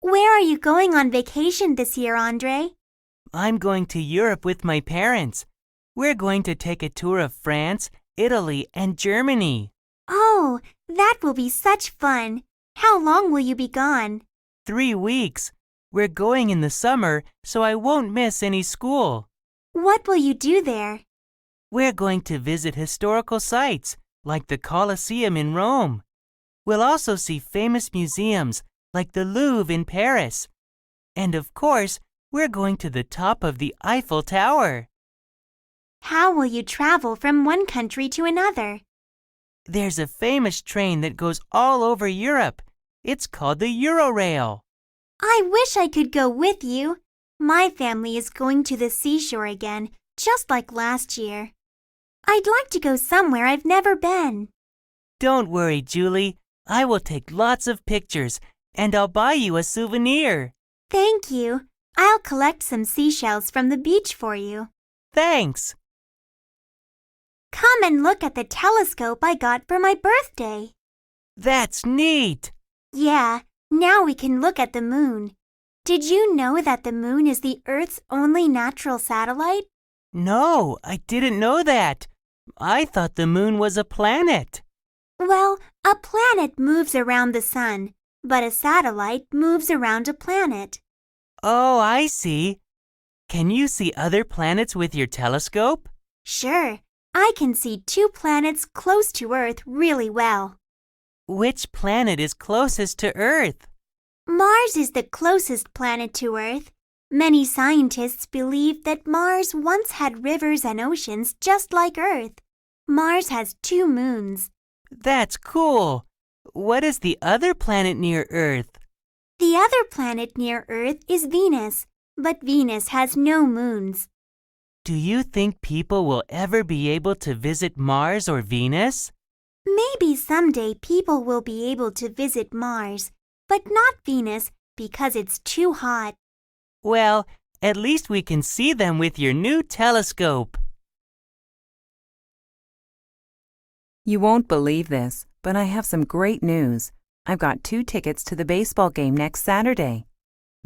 Where are you going on vacation this year, Andre? I'm going to Europe with my parents. We're going to take a tour of France, Italy, and Germany. Oh, that will be such fun. How long will you be gone? 3 weeks. We're going in the summer, so I won't miss any school. What will you do there? We're going to visit historical sites, like the Colosseum in Rome. We'll also see famous museums, like the Louvre in Paris. And of course, we're going to the top of the Eiffel Tower. How will you travel from one country to another? There's a famous train that goes all over Europe. It's called the Eurorail. I wish I could go with you. My family is going to the seashore again, just like last year. I'd like to go somewhere I've never been. Don't worry, Julie. I will take lots of pictures, and I'll buy you a souvenir. Thank you. I'll collect some seashells from the beach for you. Thanks. Come and look at the telescope I got for my birthday. That's neat. Yeah, now we can look at the moon. Did you know that the moon is the Earth's only natural satellite? No, I didn't know that. I thought the moon was a planet. Well, a planet moves around the sun, but a satellite moves around a planet. Oh, I see. Can you see other planets with your telescope? Sure, I can see 2 planets close to Earth really well. Which planet is closest to Earth? Mars is the closest planet to Earth. Many scientists believe that Mars once had rivers and oceans just like Earth. Mars has 2 moons. That's cool. What is the other planet near Earth? The other planet near Earth is Venus, but Venus has no moons. Do you think people will ever be able to visit Mars or Venus? Maybe someday people will be able to visit Mars, but not Venus because it's too hot. Well, at least we can see them with your new telescope. You won't believe this, but I have some great news. I've got 2 tickets to the baseball game next Saturday.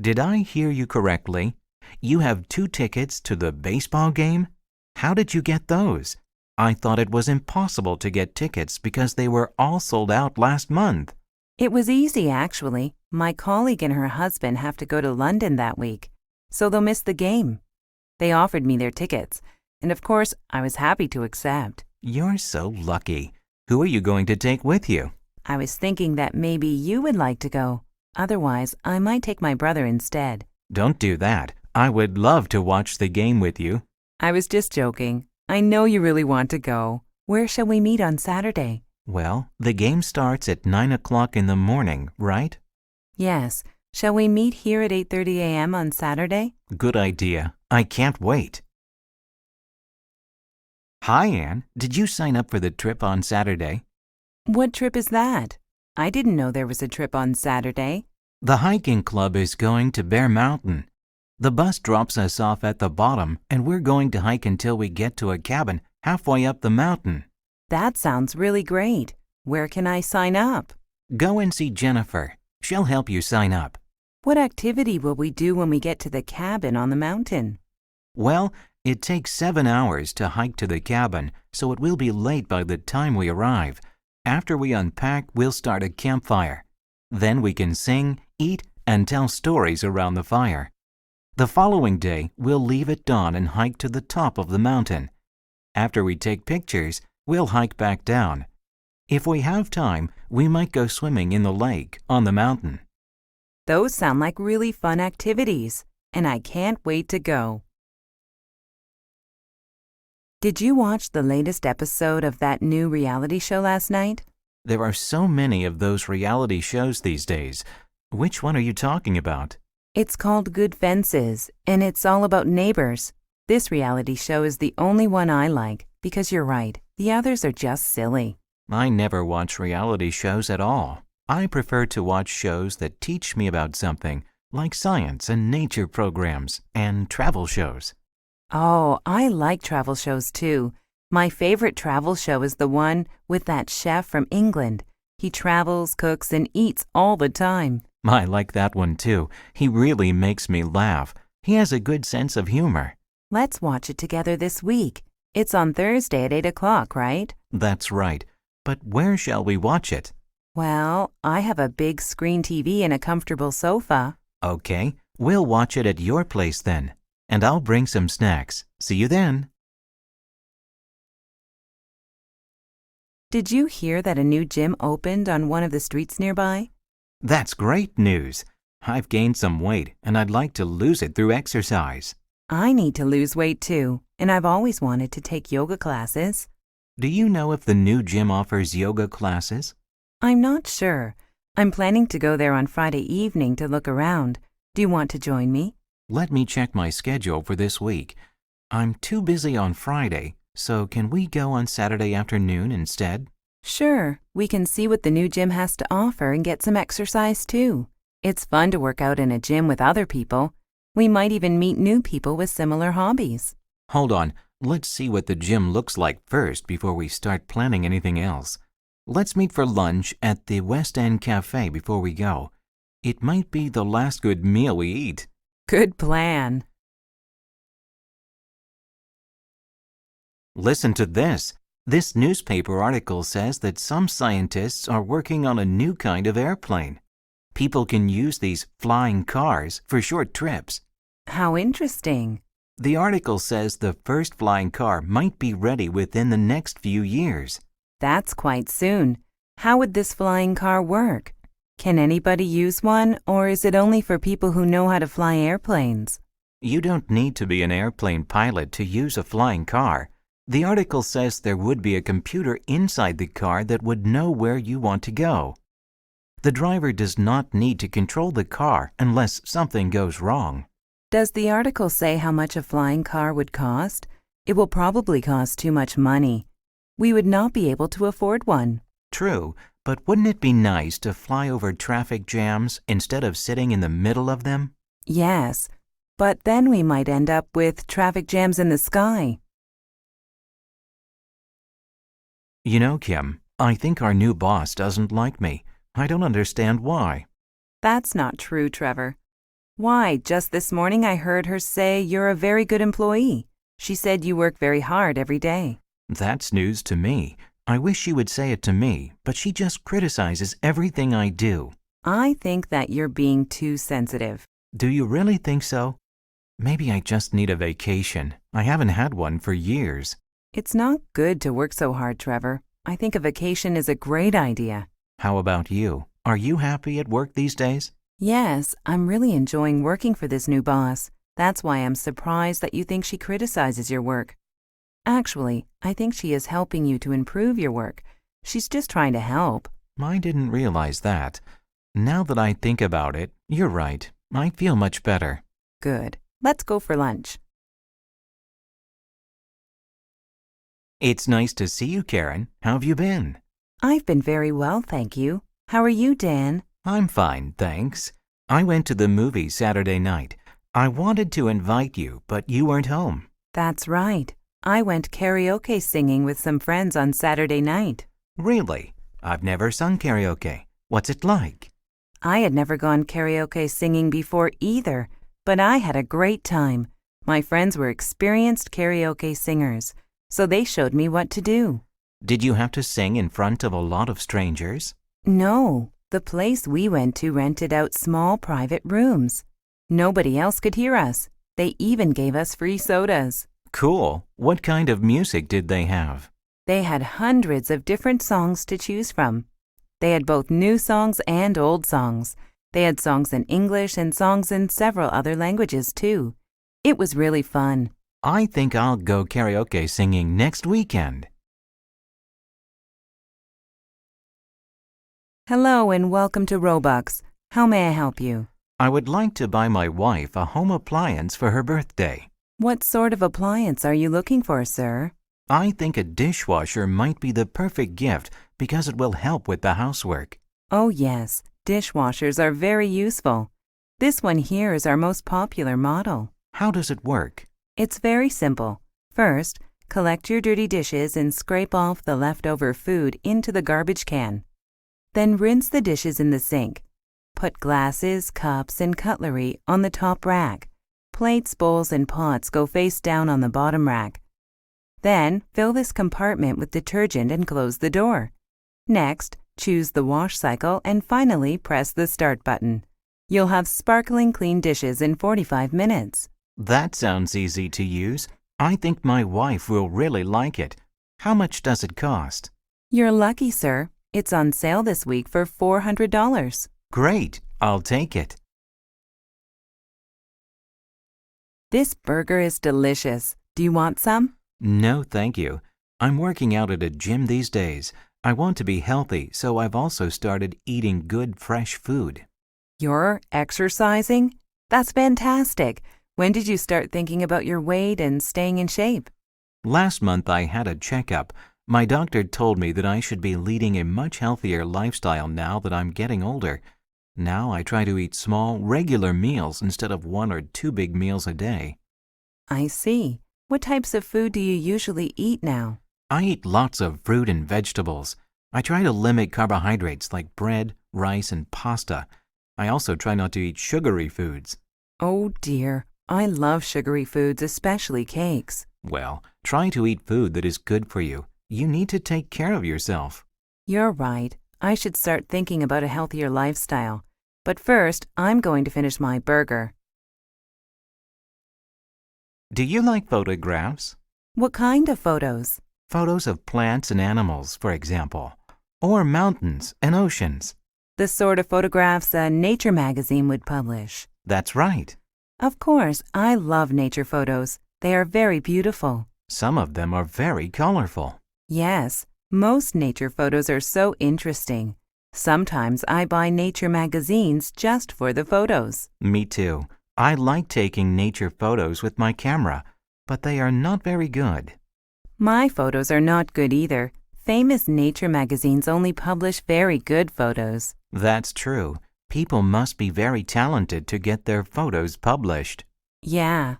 Did I hear you correctly? You have 2 tickets to the baseball game? How did you get those? I thought it was impossible to get tickets because they were all sold out last month. It was easy, actually. My colleague and her husband have to go to London that week, so they'll miss the game. They offered me their tickets, and of course, I was happy to accept. You're so lucky. Who are you going to take with you? I was thinking that maybe you would like to go. Otherwise, I might take my brother instead. Don't do that. I would love to watch the game with you. I was just joking. I know you really want to go. Where shall we meet on Saturday? Well, the game starts at 9 o'clock in the morning, right? Yes. Shall we meet here at 8:30 a.m. on Saturday? Good idea. I can't wait. Hi, Anne. Did you sign up for the trip on Saturday? What trip is that? I didn't know there was a trip on Saturday. The hiking club is going to Bear Mountain. The bus drops us off at the bottom, and we're going to hike until we get to a cabin halfway up the mountain. That sounds really great. Where can I sign up? Go and see Jennifer. She'll help you sign up. What activity will we do when we get to the cabin on the mountain? Well, it takes 7 hours to hike to the cabin, so it will be late by the time we arrive. After we unpack, we'll start a campfire. Then we can sing, eat, and tell stories around the fire. The following day, we'll leave at dawn and hike to the top of the mountain. After we take pictures, we'll hike back down. If we have time, we might go swimming in the lake on the mountain. Those sound like really fun activities, and I can't wait to go. Did you watch the latest episode of that new reality show last night? There are so many of those reality shows these days. Which one are you talking about? It's called Good Fences, and it's all about neighbors. This reality show is the only one I like, because you're right, the others are just silly. I never watch reality shows at all. I prefer to watch shows that teach me about something, like science and nature programs and travel shows. Oh, I like travel shows too. My favorite travel show is the one with that chef from England. He travels, cooks, and eats all the time. I like that one too. He really makes me laugh. He has a good sense of humor. Let's watch it together this week. It's on Thursday at 8 o'clock, right? That's right. But where shall we watch it? Well, I have a big screen TV and a comfortable sofa. Okay, we'll watch it at your place then. And I'll bring some snacks. See you then. Did you hear that a new gym opened on one of the streets nearby? That's great news. I've gained some weight and I'd like to lose it through exercise. I need to lose weight too, and I've always wanted to take yoga classes. Do you know if the new gym offers yoga classes? I'm not sure. I'm planning to go there on Friday evening to look around. Do you want to join me? Let me check my schedule for this week. I'm too busy on Friday, so can we go on Saturday afternoon instead? Sure, we can see what the new gym has to offer and get some exercise too. It's fun to work out in a gym with other people. We might even meet new people with similar hobbies. Hold on, let's see what the gym looks like first before we start planning anything else. Let's meet for lunch at the West End Cafe before we go. It might be the last good meal we eat. Good plan. Listen to this. This newspaper article says that some scientists are working on a new kind of airplane. People can use these flying cars for short trips. How interesting. The article says the first flying car might be ready within the next few years. That's quite soon. How would this flying car work? Can anybody use one, or is it only for people who know how to fly airplanes? You don't need to be an airplane pilot to use a flying car. The article says there would be a computer inside the car that would know where you want to go. The driver does not need to control the car unless something goes wrong. Does the article say how much a flying car would cost? It will probably cost too much money. We would not be able to afford one. True, but wouldn't it be nice to fly over traffic jams instead of sitting in the middle of them? Yes, but then we might end up with traffic jams in the sky. You know, Kim, I think our new boss doesn't like me. I don't understand why. That's not true, Trevor. Why, just this morning I heard her say you're a very good employee. She said you work very hard every day. That's news to me. I wish she would say it to me, but she just criticizes everything I do. I think that you're being too sensitive. Do you really think so? Maybe I just need a vacation. I haven't had one for years. It's not good to work so hard, Trevor. I think a vacation is a great idea. How about you? Are you happy at work these days? Yes, I'm really enjoying working for this new boss. That's why I'm surprised that you think she criticizes your work. Actually, I think she is helping you to improve your work. She's just trying to help. I didn't realize that. Now that I think about it, you're right. I feel much better. Good. Let's go for lunch. It's nice to see you, Karen. How have you been? I've been very well, thank you. How are you, Dan? I'm fine, thanks. I went to the movies Saturday night. I wanted to invite you, but you weren't home. That's right. I went karaoke singing with some friends on Saturday night. Really? I've never sung karaoke. What's it like? I had never gone karaoke singing before either, but I had a great time. My friends were experienced karaoke singers, so they showed me what to do. Did you have to sing in front of a lot of strangers? No, the place we went to rented out small private rooms. Nobody else could hear us. They even gave us free sodas. Cool. What kind of music did they have? They had hundreds of different songs to choose from. They had both new songs and old songs. They had songs in English and songs in several other languages too. It was really fun. I think I'll go karaoke singing next weekend. Hello and welcome to Robux. How may I help you? I would like to buy my wife a home appliance for her birthday. What sort of appliance are you looking for, sir? I think a dishwasher might be the perfect gift because it will help with the housework. Oh yes, dishwashers are very useful. This one here is our most popular model. How does it work? It's very simple. First, collect your dirty dishes and scrape off the leftover food into the garbage can. Then rinse the dishes in the sink. Put glasses, cups, and cutlery on the top rack. Plates, bowls, and pots go face down on the bottom rack. Then, fill this compartment with detergent and close the door. Next, choose the wash cycle and finally press the start button. You'll have sparkling clean dishes in 45 minutes. That sounds easy to use. I think my wife will really like it. How much does it cost? You're lucky, sir. It's on sale this week for $400. Great, I'll take it. This burger is delicious. Do you want some? No, thank you. I'm working out at a gym these days. I want to be healthy, so I've also started eating good, fresh food. You're exercising? That's fantastic. When did you start thinking about your weight and staying in shape? Last month I had a checkup. My doctor told me that I should be leading a much healthier lifestyle now that I'm getting older. Now I try to eat small, regular meals instead of 1 or 2 big meals a day. I see. What types of food do you usually eat now? I eat lots of fruit and vegetables. I try to limit carbohydrates like bread, rice, and pasta. I also try not to eat sugary foods. Oh dear, I love sugary foods, especially cakes. Well, try to eat food that is good for you. You need to take care of yourself. You're right. I should start thinking about a healthier lifestyle. But first, I'm going to finish my burger. Do you like photographs? What kind of photos? Photos of plants and animals, for example, or mountains and oceans. The sort of photographs a nature magazine would publish. That's right. Of course, I love nature photos. They are very beautiful. Some of them are very colorful. Yes, most nature photos are so interesting. Sometimes I buy nature magazines just for the photos. Me too. I like taking nature photos with my camera, but they are not very good. My photos are not good either. Famous nature magazines only publish very good photos. That's true. People must be very talented to get their photos published. Yeah.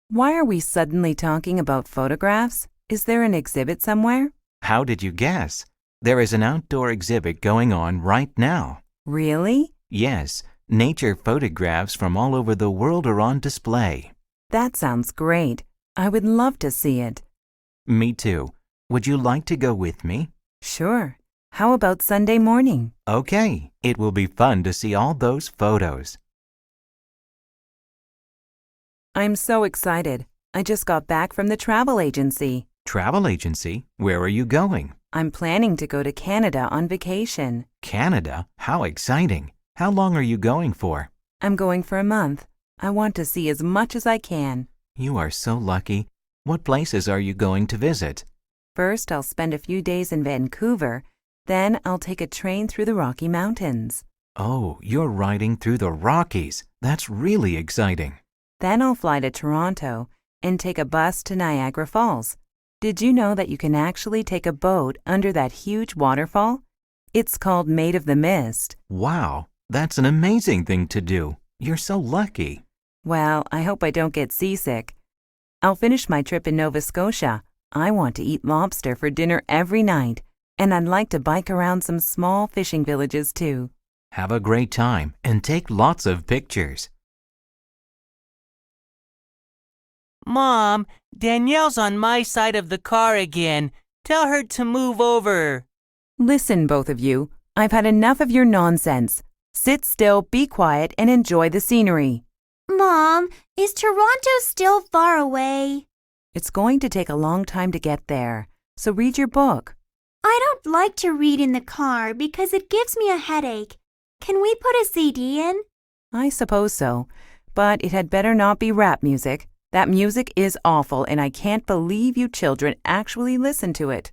Why are we suddenly talking about photographs? Is there an exhibit somewhere? How did you guess? There is an outdoor exhibit going on right now. Really? Yes, nature photographs from all over the world are on display. That sounds great. I would love to see it. Me too. Would you like to go with me? Sure. How about Sunday morning? Okay, it will be fun to see all those photos. I'm so excited. I just got back from the travel agency. Travel agency? Where are you going? I'm planning to go to Canada on vacation. Canada? How exciting! How long are you going for? I'm going for a month. I want to see as much as I can. You are so lucky. What places are you going to visit? First, I'll spend a few days in Vancouver. Then I'll take a train through the Rocky Mountains. Oh, you're riding through the Rockies. That's really exciting. Then I'll fly to Toronto and take a bus to Niagara Falls. Did you know that you can actually take a boat under that huge waterfall? It's called Maid of the Mist. Wow, that's an amazing thing to do. You're so lucky. Well, I hope I don't get seasick. I'll finish my trip in Nova Scotia. I want to eat lobster for dinner every night, and I'd like to bike around some small fishing villages too. Have a great time and take lots of pictures. Mom, Danielle's on my side of the car again. Tell her to move over. Listen, both of you. I've had enough of your nonsense. Sit still, be quiet, and enjoy the scenery. Mom, is Toronto still far away? It's going to take a long time to get there, so read your book. I don't like to read in the car because it gives me a headache. Can we put a CD in? I suppose so, but it had better not be rap music. That music is awful, and I can't believe you children actually listen to it.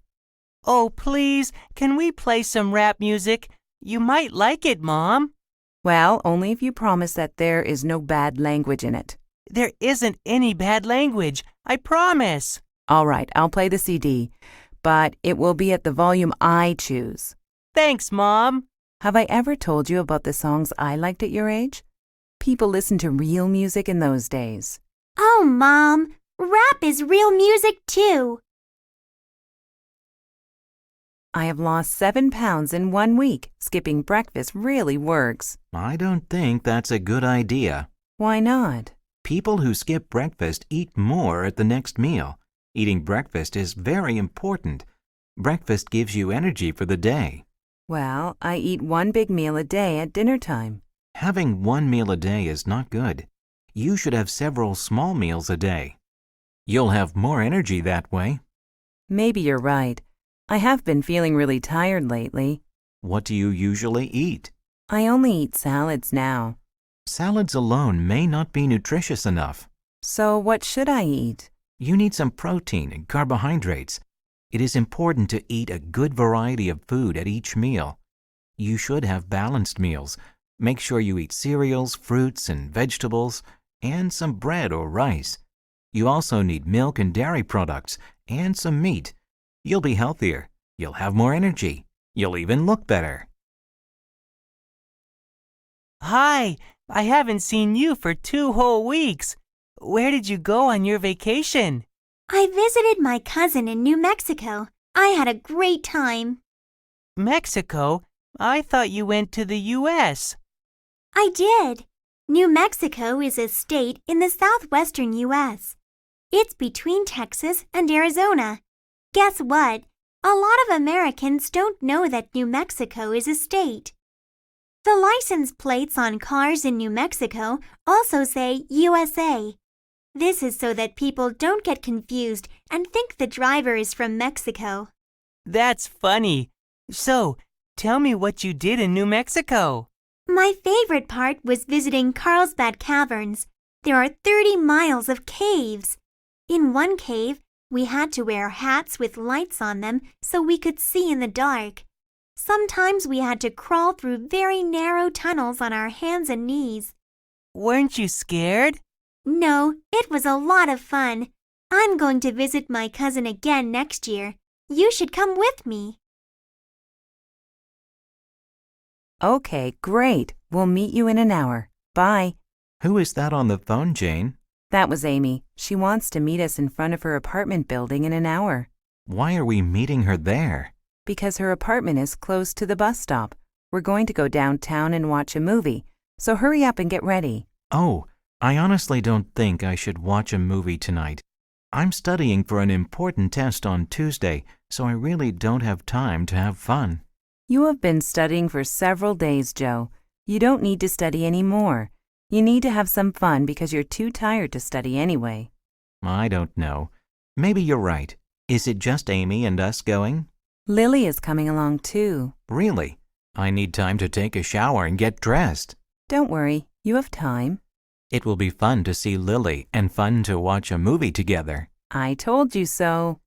Oh, please, can we play some rap music? You might like it, Mom. Well, only if you promise that there is no bad language in it. There isn't any bad language, I promise. All right, I'll play the CD, but it will be at the volume I choose. Thanks, Mom. Have I ever told you about the songs I liked at your age? People listened to real music in those days. Oh, Mom, rap is real music too. I have lost 7 pounds in 1 week. Skipping breakfast really works. I don't think that's a good idea. Why not? People who skip breakfast eat more at the next meal. Eating breakfast is very important. Breakfast gives you energy for the day. Well, I eat 1 big meal a day at dinner time. Having 1 meal a day is not good. You should have several small meals a day. You'll have more energy that way. Maybe you're right. I have been feeling really tired lately. What do you usually eat? I only eat salads now. Salads alone may not be nutritious enough. So what should I eat? You need some protein and carbohydrates. It is important to eat a good variety of food at each meal. You should have balanced meals. Make sure you eat cereals, fruits, and vegetables, and some bread or rice. You also need milk and dairy products, and some meat. You'll be healthier. You'll have more energy. You'll even look better. Hi, I haven't seen you for 2 whole weeks. Where did you go on your vacation? I visited my cousin in New Mexico. I had a great time. Mexico? I thought you went to the U.S. I did. New Mexico is a state in the southwestern U.S. It's between Texas and Arizona. Guess what? A lot of Americans don't know that New Mexico is a state. The license plates on cars in New Mexico also say USA. This is so that people don't get confused and think the driver is from Mexico. That's funny. So, tell me what you did in New Mexico. My favorite part was visiting Carlsbad Caverns. There are 30 miles of caves. In one cave, we had to wear hats with lights on them so we could see in the dark. Sometimes we had to crawl through very narrow tunnels on our hands and knees. Weren't you scared? No, it was a lot of fun. I'm going to visit my cousin again next year. You should come with me. Okay, great. We'll meet you in an hour. Bye. Who is that on the phone, Jane? That was Amy. She wants to meet us in front of her apartment building in an hour. Why are we meeting her there? Because her apartment is close to the bus stop. We're going to go downtown and watch a movie, so hurry up and get ready. Oh, I honestly don't think I should watch a movie tonight. I'm studying for an important test on Tuesday, so I really don't have time to have fun. You have been studying for several days, Joe. You don't need to study anymore. You need to have some fun because you're too tired to study anyway. I don't know. Maybe you're right. Is it just Amy and us going? Lily is coming along too. Really? I need time to take a shower and get dressed. Don't worry, you have time. It will be fun to see Lily and fun to watch a movie together. I told you so.